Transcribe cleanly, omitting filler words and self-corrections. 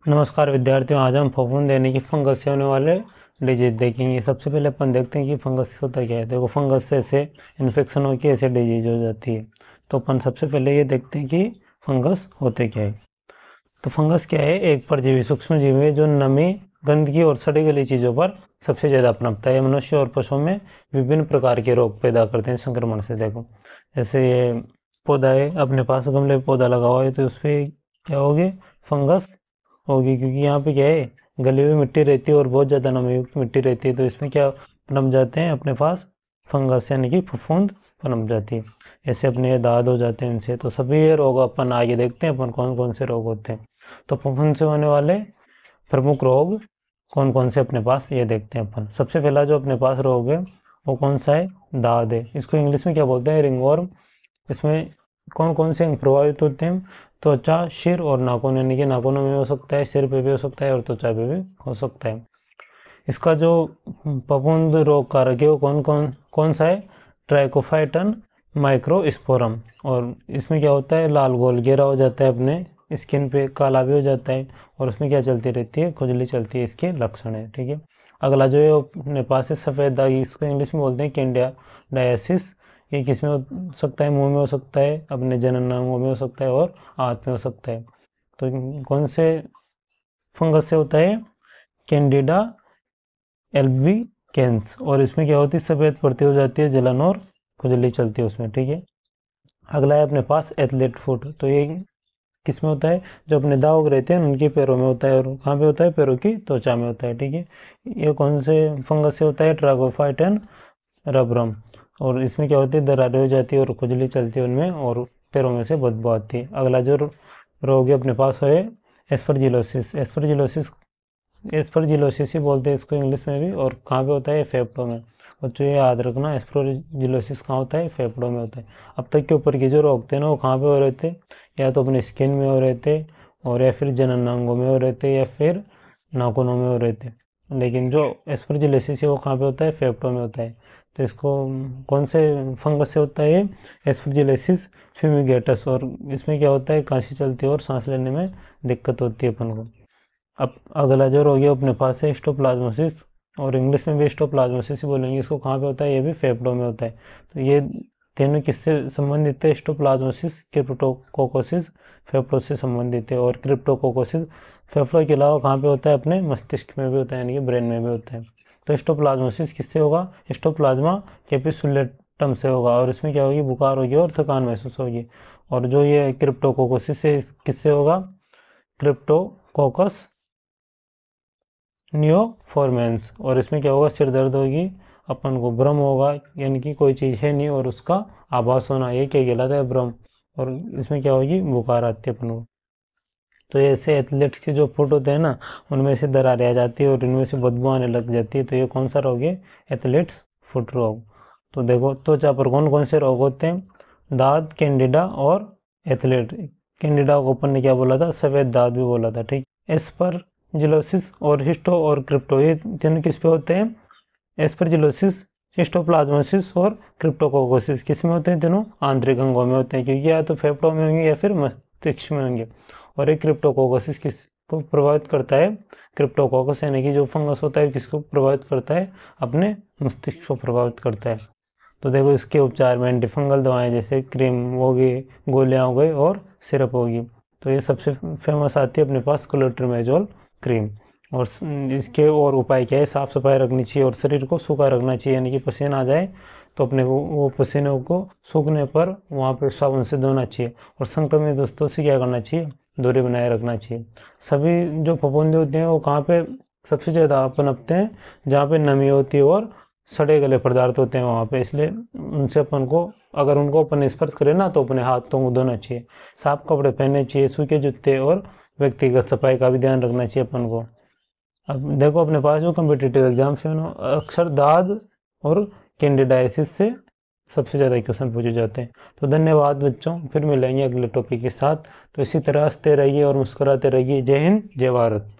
नमस्कार विद्यार्थियों, आज हम फफूंद यानी कि फंगस से होने वाले डिजीज देखेंगे। सबसे पहले अपन देखते हैं कि फंगस होता क्या है। देखो, फंगस से ऐसे इन्फेक्शन हो के ऐसे डिजीज हो जाती है। तो अपन सबसे पहले ये देखते हैं कि फंगस होते क्या है। तो फंगस क्या है? एक परजीवी सूक्ष्म जीव है जो नमी, गंदगी और सड़ी गली चीज़ों पर सबसे ज़्यादा पनपता है। मनुष्य और पशुओं में विभिन्न प्रकार के रोग पैदा करते हैं संक्रमण से। देखो, जैसे ये पौधा है, अपने पास गमले में पौधा लगा हुआ है, तो उस पर क्या होगी? फंगस होगी, क्योंकि यहाँ पे क्या है, गली हुई मिट्टी रहती है और बहुत ज़्यादा नमी युक्त मिट्टी रहती है। तो इसमें क्या पनप जाते हैं अपने पास? फंगस यानी कि फफूंद पनप जाती है। ऐसे अपने दाद हो जाते हैं इनसे। तो सभी ये रोग अपन आगे देखते हैं, अपन कौन कौन से रोग होते हैं। तो फफूंद से होने वाले प्रमुख रोग कौन कौन से अपने पास, ये देखते हैं अपन। सबसे पहला जो अपने पास रोग है वो कौन सा है? दाद है। इसको इंग्लिश में क्या बोलते हैं? रिंगवर्म। इसमें कौन कौन से अंग प्रभावित होते हैं? त्वचा, सिर और नाखून, यानी कि नाखूनों में हो सकता है, सिर पे भी हो सकता है और त्वचा पे भी हो सकता है। इसका जो फफूंद रोग कारक है वो कौन सा है? Trichophyton microsporum. और इसमें क्या होता है? लाल गोल घेरा हो जाता है, अपने स्किन पे काला भी हो जाता है और उसमें क्या चलती रहती है? खुजली चलती है। इसके लक्षण है, ठीक है। अगला जो है अपने पास है सफ़ेद दाग। इसको इंग्लिश में बोलते हैं कैंडिडियासिस। ये किस में हो सकता है? मुंह में हो सकता है, अपने जननांगों में हो सकता है और हाथ में हो सकता है। तो कौन से फंगस से होता है? Candida albicans. और इसमें क्या होती है? सफ़ेद पड़ती हो जाती है, जलन और खुजली चलती है उसमें, ठीक है। अगला है अपने पास एथलीट फुट। तो ये किस में होता है? जो अपने दाग रहते हैं उनके पैरों में होता है। और कहाँ पे होता है? पैरों की त्वचा में होता है, ठीक है। ये कौन से फंगस से होता है? ट्राइकोफाइटन रबरम। और इसमें क्या होती है? दरारें हो जाती है और खुजली चलती है उनमें और पैरों में से बदबू आती है। अगला जो रोग है अपने पास है एस्परजिलोसिस। एस्परजिलोसिस ही बोलते हैं इसको इंग्लिश में भी। और कहाँ पे होता है? फेफड़ों में। बच्चों ये याद रखना, एस्परजिलोसिस कहाँ होता है? फेफड़ों में होता है। अब तक के ऊपर के जो रोग थे ना, वो कहाँ पे हो रहे थे? या तो अपने स्किन में हो रहे थे, और या फिर जननांगों में हो रहे थे, या फिर नाखूनों में हो रहे थे। लेकिन जो एस्परजिलोसिस है वो कहाँ पे होता है? फेफड़ों में होता है। तो इसको कौन से फंगस से होता है? Aspergillosis fumigatus. और इसमें क्या होता है? खांसी चलती है और सांस लेने में दिक्कत होती है अपन को। अब अगला जो रोग है अपने पास है हिस्टोप्लाज्मोसिस। और इंग्लिश में भी हिस्टोप्लाज्मोसिस ही बोलेंगे इसको। कहाँ पे होता है? ये भी फेफड़ों में होता है। तो ये तीनों किससे संबंधित है? हिस्टोप्लाज्मोसिस क्रिप्टोकोकोसिस फेफड़ों से संबंधित है, और क्रिप्टोकोकोसिस फेफड़ों के अलावा कहाँ पे होता है? अपने मस्तिष्क में भी होता है, यानी कि ब्रेन में भी होता है। तो हिस्टोप्लाज्मोसिस किससे होगा? हिस्टोप्लाज्मा कैपिसुलेटम से होगा। और इसमें क्या होगी? बुखार होगी और थकान महसूस होगी। और जो ये क्रिप्टोकोकोसिस है किससे होगा? क्रिप्टोकोकस नियोफॉर्मेंस। और इसमें क्या होगा? सिर दर्द होगी, अपन को भ्रम होगा, यानी कि कोई चीज़ है नहीं और उसका आभास होना, ये क्या कहलाता है? भ्रम। और इसमें क्या होगी? बुखार आती है अपन को। तो ऐसे एथलीट्स के जो फुट होते हैं ना, उनमें से दरारें आ जाती है और इनमें से बदबू आने लग जाती है। तो ये कौन सा रोग है? एथलीट्स फुट रोग। तो देखो, त्वचा पर कौन कौन से रोग होते हैं? दाद, कैंडिडा और एथलीट। कैंडिडा को अपन ने क्या बोला था? सफ़ेद दाद भी बोला था, ठीक। एस्परजिलोसिस और हिस्टो और क्रिप्टो, ये तीनों किस पे होते हैं? एस्परजिलोसिस, हिस्टोप्लाज्मोसिस और क्रिप्टोकोकोसिस किस में होते हैं? तीनों आंतरिक अंगों में होते हैं, क्योंकि या तो फेफड़ों में होंगे या फिर मस्तिष्क में होंगे। और एक क्रिप्टोकोकोसिस किसको प्रभावित करता है? क्रिप्टोकोकस यानी कि जो फंगस होता है किसको प्रभावित करता है? अपने मस्तिष्क को प्रभावित करता है। तो देखो, इसके उपचार में एंटीफंगल दवाएं जैसे क्रीम होगी, गोलियां हो गई और सिरप होगी। तो ये सबसे फेमस आती है अपने पास क्लोट्रिमेजोल क्रीम। और इसके और उपाय क्या है? साफ सफाई रखनी चाहिए और शरीर को सूखा रखना चाहिए, यानी कि पसीना आ जाए तो अपने को वो पसीने को सूखने पर वहाँ पे साबुन से धोना चाहिए। और संक्रमित दोस्तों से क्या करना चाहिए? दूरी बनाए रखना चाहिए। सभी जो फफूंदी होते हैं वो कहाँ पे सबसे ज़्यादा पनपते हैं? जहाँ पे नमी होती है और सड़े गले पदार्थ होते हैं वहाँ पे। इसलिए उनसे अपन को, अगर उनको अपन स्पर्श करें ना, तो अपने हाथों को धोना चाहिए, साफ कपड़े पहनने चाहिए, सूखे जूते, और व्यक्तिगत सफाई का भी ध्यान रखना चाहिए अपन को। अब देखो, अपने पास जो कम्पिटिटिव एग्जाम से अक्सर दाद और कैंडिडाइसिस से सबसे ज़्यादा क्वेश्चन पूछे जाते हैं। तो धन्यवाद बच्चों, फिर मिलेंगे अगले टॉपिक के साथ। तो इसी तरह हंसते रहिए और मुस्कुराते रहिए। जय हिंद, जय भारत।